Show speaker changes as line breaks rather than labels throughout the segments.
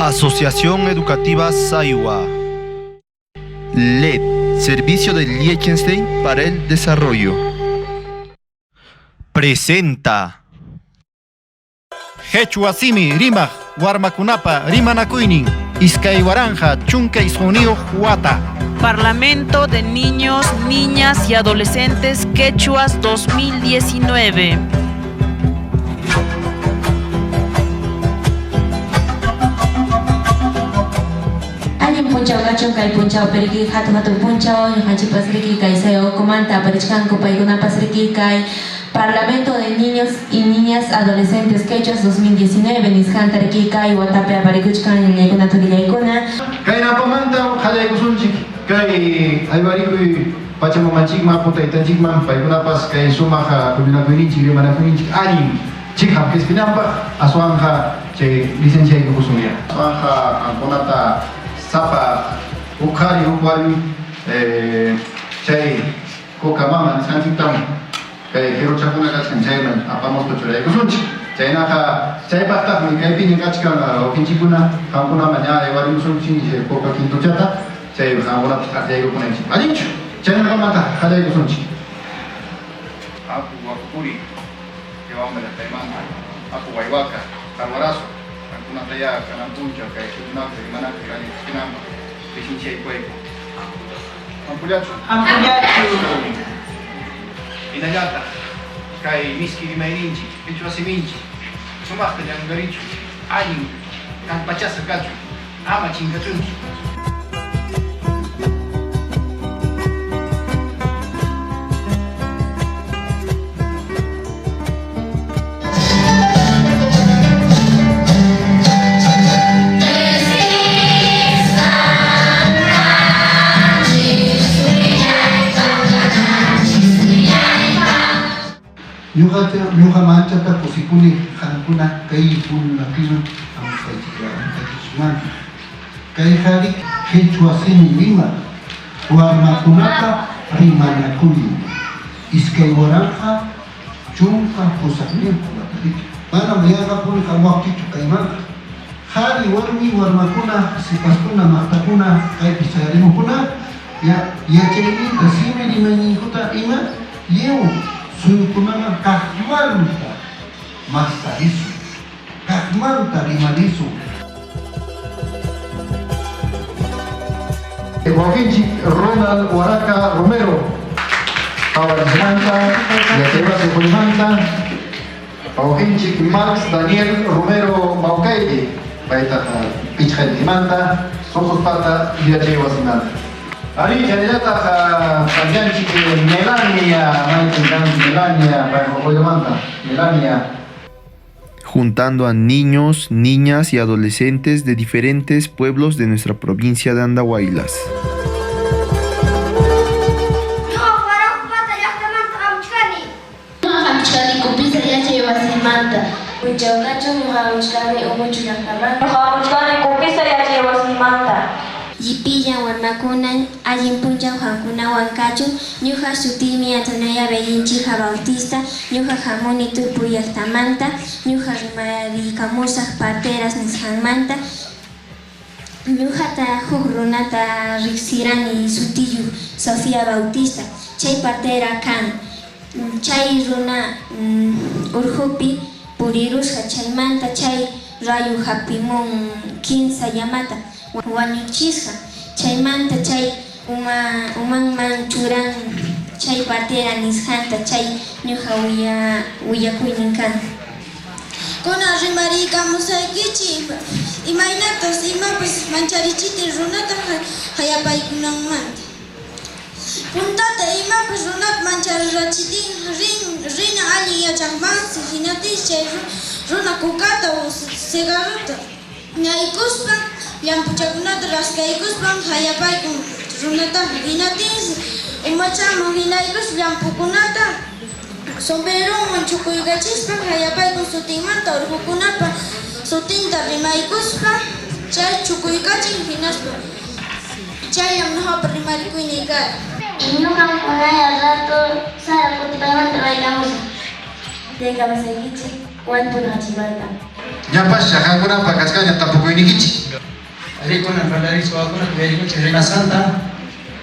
Asociación Educativa Saiwa. LED, Servicio de Liechtenstein para el Desarrollo. Presenta.
Hechuasimi, Rima, Warmakunapa, Rimanakuinin, Iskay Waranja, Chunkay Sonio, Huata.
Parlamento de Niños, Niñas y Adolescentes Quechuas 2019.
Punchao gachon kay punchao periki hatu punchao hachi pasriki kay sayo comanta parichanco paiguna pasriki kay Parlamento de Niños y Niñas Adolescentes Quechuas 2019 nisjanta riki kay watape aparikuchkan yaykuna tugillaykuna
Kay napamanta halaykusunchik kay aybariku pachamamachikma putaytanchikman paykunapas kay sumaja kuminakuninchik rimanakuninchik anin chikha kespinampa aswanja chay licenciaykukusunya aswanja ankunata sapa ukari ukwali chay kokamama santitam kay kero chakuna kachkan chayman apamos kuchuray kusunchi chaynaka chaypaqtaqmi kaypini kachkan okinchikuna qankuna maña aywari kusunchi koka kintuchata chay qankunapas qatiyaykukunaychik allinchu chaynakamanta qatiyay kusunchi apu wakupuri kewambala kaymanta apu waywaka qarwaraso Kunataya kanan punca kay sunak dari mana kali kinam bisin chay kuy ampuliachu inayata kay miski rimaininchi pichu asiminchi sumak yang garichu ayin kan pachasa kachu ama chingachunchi
Nyuha manchata kusipuni hankuna kay pun nakina ang kay kay hari Hechuasimi Lima Warmakunapa Rimanakuli Iskay Waranja Chunka Pusakni Mana mayaga pun kawakichu kay man hari warmi warmakuna sipaskuna maktakuna kay pisarimukuna ya chayni kasimi rimanikuta ima yeu suyukunanga kahmanta masarisu, kahmanta rimanisu.
Wakinchik Ronald Huaraca Romero, Pawarizmanta, Yateibase Pulimanta, Wakinchik Max Daniel Romero Maucaide, Baita Pichhetimanta, Sojos Pata, Yateibase Ari janelata panjanchik Melania, Melania, Melania.
Juntando a niños, niñas y adolescentes de diferentes pueblos de nuestra provincia de Andahuaylas.
Jipilla warmakunan allin punchaw hankuna wankachu ñuqa sutimi Antonella Bellinchija Bautista ñuqa hamuni tupuy llaqtamanta ñuqa rimarikamusaq parteras nisqanmanta ñuqata huk runata riqsirani sutiyu Sofía Bautista chay partera kan chay runa urhupi purirusqa chaymanta chay rayu hapimun 15 llamata wañuchisqa chaymanta chay umanman churan chay partera nisqanta chay ñuqa willakuynin kan
Kuna rimarikamusaykichik imaynatas imapas mancharichiti runata hayapaykunanmanta puntata imapas runata mancharirachitin rina alli yachaqmansi hinatis chay runa kukata o cigarrota ñaykuspa llampuchakunata raskaykuspan hayapaykun runataqa hinatis umachaman hinaykus llampukunata sombreroman chukuykachispan hayapaykun sutinmanta urqukunapa sutinta rimaykuspa chay chukuykachin hinaspa chayam ñuqapa rimarikuyni kara
ñuqankunaya rato sara kutipaymanta baylamusa
Teka masaykichik 1 hachimarta
Nyapas jangan kuna pakas kanya tampoco ini gici.
Ali ko na balari so ako na kaya ko sa Santa.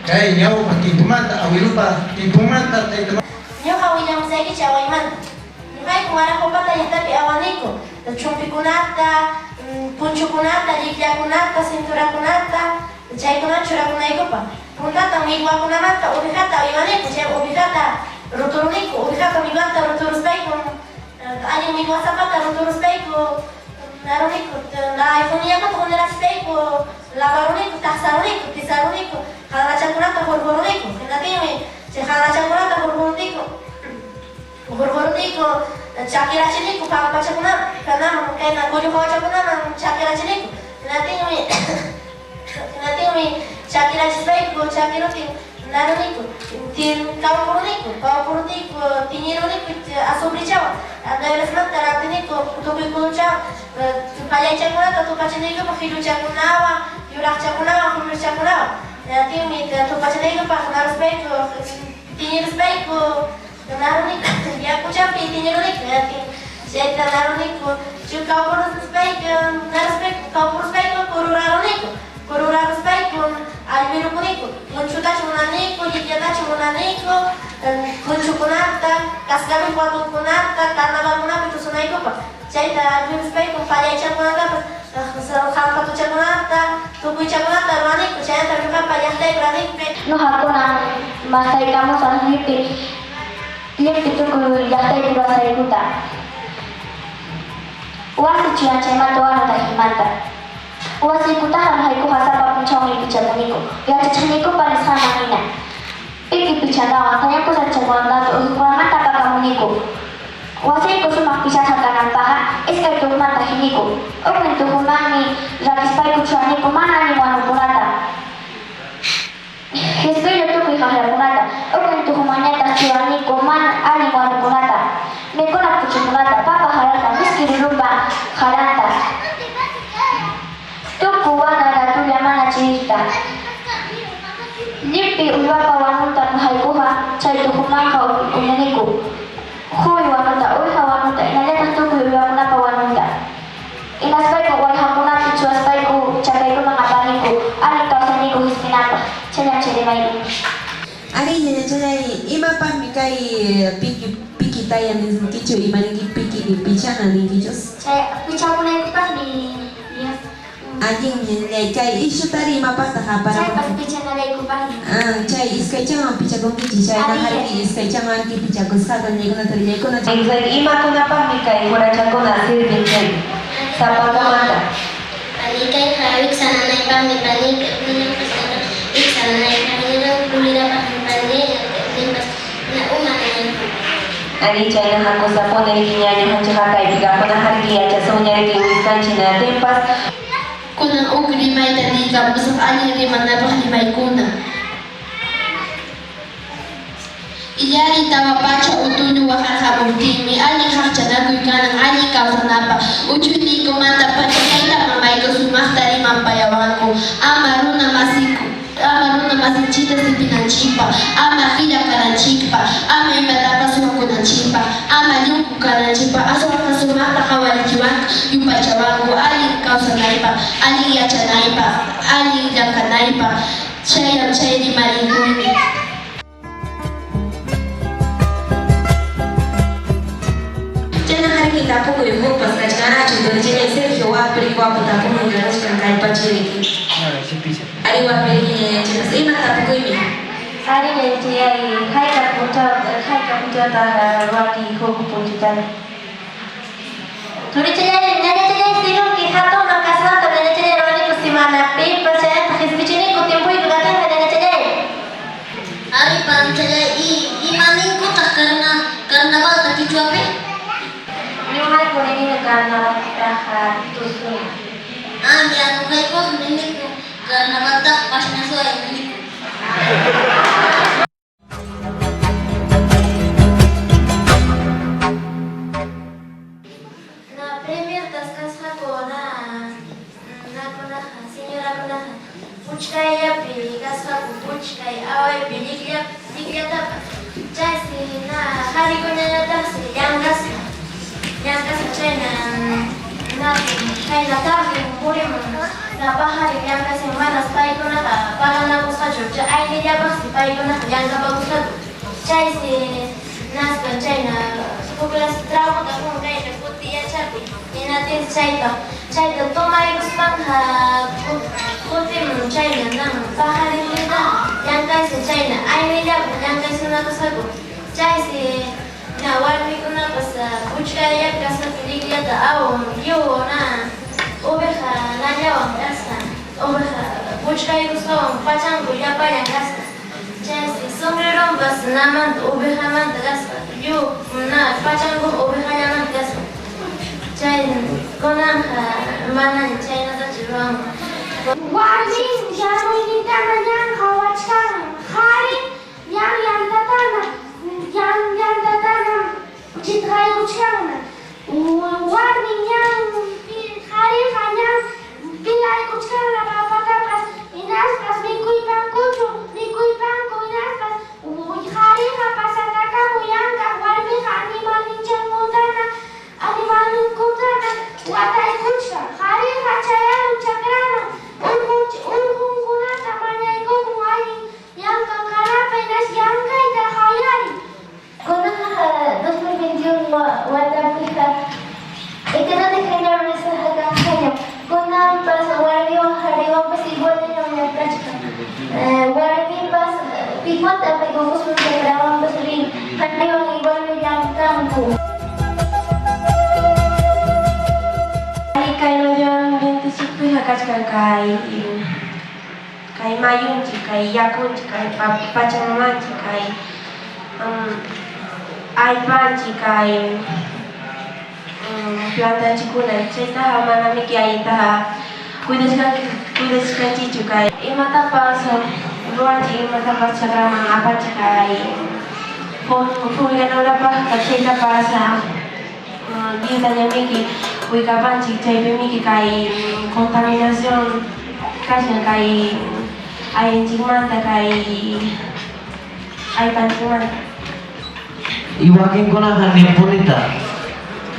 Kaya nyaw patimpumata awilupa timpumata tayo.
Nyo kawin ang sa gici awaiman. Ngai kumara ko pata yata pi awaniko. Chumpi kunata, punchu kunata, ligya kunata, cintura kunata, chay kunata, chura kunaigo pa. Puntata migwa kunamata, ubicata awimaniko, chay ubicata ruturuniko, ubicata migwanta ruturuspeiko. Ani migwa sapata ruturuspeiko. Naruniko, la iPhone-nya kan tukun raspeiko, la baruniko, taksaruniko, tisaruniko, haracha kunata horhoruniko. Nanti ini, si haracha kunata horhoruniko. Horhoruniko, Shakira chiniku, papa chakuna, karena mungkin aku juga chakuna, Shakira chiniku. Nanti ini, Shakira chiniku, Shakira ting, naruniko, tin kau puruniko, tiniruniko, asubri cawa. Ada yang sebentar taratiniku, tubuhku cawa. Supaya chakuna, tupa chiniku, pakidu chakunawa, yurak chakunawa, hulu chakunawa. Nanti ini, tupa chiniku, pakuna respeko, tinir respeko. Naruniko, dia aku campi tiniruniko, nanti saya naruniko. Jika kau respeko, kuru respeko, albirukuniko, kuncuta cumaniko, jijata cumaniko, kuncukunata, kaskami kunata, karnaval kunata itu sunaiko pa. Saya respeko, pada cakunata, hampa tu cakunata, tubuh cakunata, ruaniko, saya terbuka pada yang beraniko. No hakuna masai kamu sanhipi. Dia itu kuliah di bahasa Ikuta. Uang cucian cema doa nata himanta. Uang Ikuta haiku hasa papuncong ibu jamaniku. Ya cacaniku pada sama nina. Iki bicara tanya ku saja wanda tu ukuran mata kamuniku. Uang iku sumak bisa sangkanan paha. Iskai tu mata hiniku. Open tu humani. Rakis pai kucuaniku mana ni wanu punata. Histori tu kuihah punata. Open tu humanya tasjuani kuman ali wanu punata. Mekona pucu punata papa harata miski dirumba haranta. Tuku wana ratu yamana cerita. Lipi uwapa wanuta nuhaikuha cai tu humaka uneniku. Hui wanuta uiha wanuta inaleta tuku uwamunapa wanuta. Inaspaiku waihamunati cuaspaiku cakaiku mangapaniku. Ali kausaniku hispinapa. Cayang cedemai.
Ari nyanyi ima pa mikai piki tayan ni kicu ima ni piki ni pichana ni kicus.
Saya bicara itu pas di
Anjing nyanyi kai isu tadi ima pa tak apa.
saya pas bicara itu pas.
Cai iskai jangan picha kong kici cai na hari iskai jangan ki picha kong sadan ni kuna teri kuna. Anjing ima kuna pa mikai kura cakona sir bincang. Sapa kamata.
Ani kai hari sana naik kami balik punya pesantren. Sana naik kami orang kuliah balik limbas na umane.
Ani china hako sapo na kinyanya hancho hakai biga kuna hari aja sonya ki Wisconsin na tempas.
Kuna ugri mai tadi ka besok ani di mana bah mai kuna. Iyari tawa pacha utunu wa hakha butimi ani hakcha na kuikana ani ka sanapa ujuni kumanta pacha kaita mamai ko sumahtari mampayawanku amaruna masichita sipinanchipa ama hila karanchipa ama imatapa sumakunanchipa ama nyuku karanchipa aswaka sumata kawalijiwanku yupacha wangu ali kausanaipa ali yachanaipa ali yakanaipa chayam chayni maringuni.
Kita pun ibu pas kerana contoh jenis Sergio Wapri wapu tapi mengurus pengkai paciri. Ari Wapri jenis ini tapi kau ini.
Hari ini dia hai kapunca dah wati koku punca. Tuli nanya sinu kita tu nak kasar tu nanya ceri rani kusimana pi percaya tak hisbicini kutimpu itu kata nanya ceri.
Ari pancaya imaninku tak karena bal tak kicuape.
Nyuhai ko ini karena tahan tusun.
Ami anu kai ko niniku karena batak pas nasuai niniku.
Na premier das kasha ko na senyora ko na puchkai ya pi kasha ko puchkai awai pi digya tap. Jasi na hari ko na das yang kasih China Kay la tarde murim trabajar yang ke semana stay con la para na gustacho. Ya ay ya bas stay con la yang ka bagusta. Chay se nas kan chay na populas trabajo da con kay na puti ya chapi. Ina tin chay da toma ay guspan ha puti chay na nang bahari nila yang kay se chay na ay ya yang kay se na gustacho. Chay se na warmi kuna pas kuchaya kasa tiligya da aw yo na oveja na llevan casa oveja kuchaya gusto pachan kuya para casa chasi sombrero bas naman oveja man casa yo na pachan go oveja naman casa chay konan mana chay na da jiron
warning janu ini tangan khawachkan hari yang tatana yang tatana jitrai kuchkan warning yang hari yang pilai kuchkan la papa pas inas pas mikui bangku inas pas hari pasata kamu yang kak warning animal ninjan mudana animal kudana watai kuchkan hari caya cakrana unhun guna tamanya iko kumai yang kakara penas yang kaida hayari
Kuna 2021 watapika ikana tekenya mesa kanya kuna pas wario hariwa pas igual no me práctica wari pas pikot apa gugus mengrawan pas rin hariwa igual me yang campo
Kay noyon 25 hakachkan kay mayunchi kay yakunchi kay pachamamanchi kay aypanchi kay plantachi kuna chaytaqa manami kaytaqa cuidashkanchichu kay imatapas ruwanchik imatapas chakraman apanchik kay fumigananapaq chaytapas dietañamiki wikapanchik chaypimiki kay contaminación kashan kay ayinchikmanta kay aypanchikmanta
Iwakin kunahan ni punita.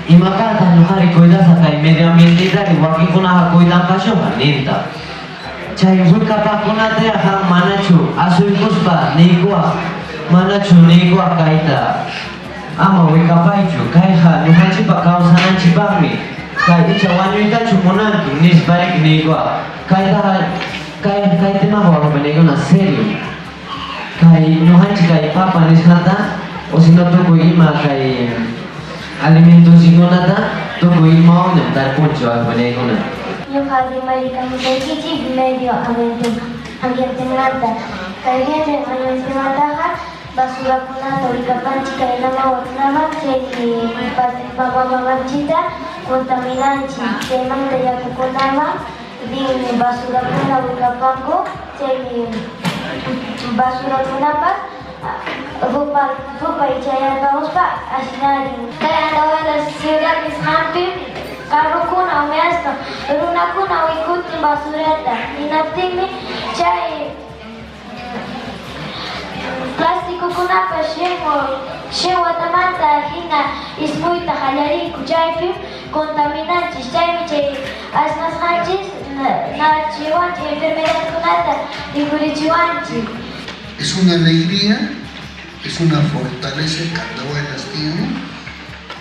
Imakata nuhari kuidasa kay medio ambiente dari wakin kunaha kuidan pasyo haninta. Chay wikapa kunate ha manachu asui kuspa neigua manachu neigua kaita. Ama wikapaichu kay ha nuhachi pa kausanan chipami. Kay icha wanyuita chumunantu nisbaik neigua. Kay tema bawa benegona serio. Kay nuhachi kay papa nishata o si no tuko ima kay alimentos igonata tuko ima o dar puncho al benegona.
Yung hari may kami kay kichi medio ambiente nata kay gente ambiente nata basura kunata wikapanchi kay nama kay babababachita kontaminanchi kay mangta yaku konama din basura kuna wikapango kay basura kunapa Rupa Ijaya vamos pa asinari. Kaya daw la ciudad is happy. Karo kuna umesto. Runa kuna wikuti basureta. Inatimi chay plástico kuna pa shemo tamanta hina ismuita halari kuchaypi contaminantes chay chay asnas hanchis na chiwanchi enfermedad kunata ikurichiwanchi.
Es una alegría, es una fortaleza que Andahuaylas tiene.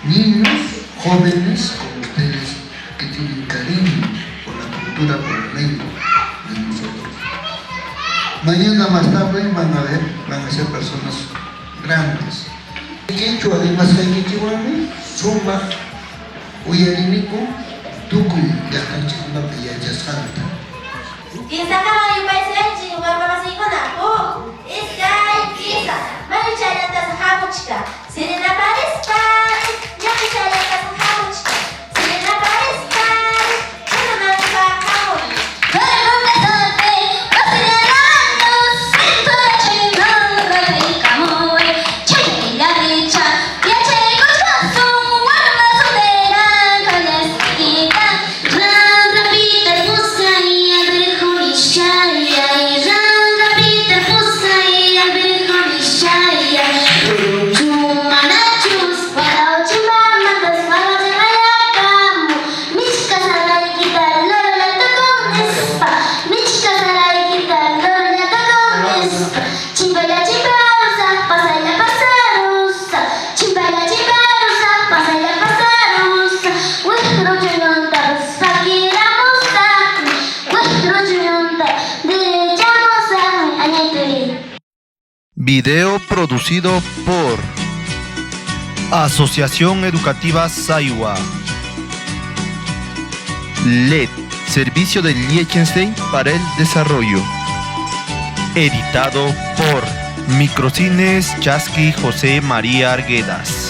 Niños, jóvenes como ustedes que tienen cariño por la cultura, por el medio de nosotros. Mañana más tarde van a ser personas grandes. Quechua además hay Michihuami, Zumba, Uyarinico, Tucuy, Yacanchicuna, Piyaya Santa.
Kisah yung paisenji, warna masih kuna. Iskai kisa, mari caya tas hamuchka. Sini na pariskan, yang caya tas hamuchka. Sini na pariskan, kuna na pa hamun.
Cuma
Video producido por Asociación Educativa Saiwa. LED, Servicio de Liechtenstein para el Desarrollo. Editado por Microcines Chasqui José María Arguedas.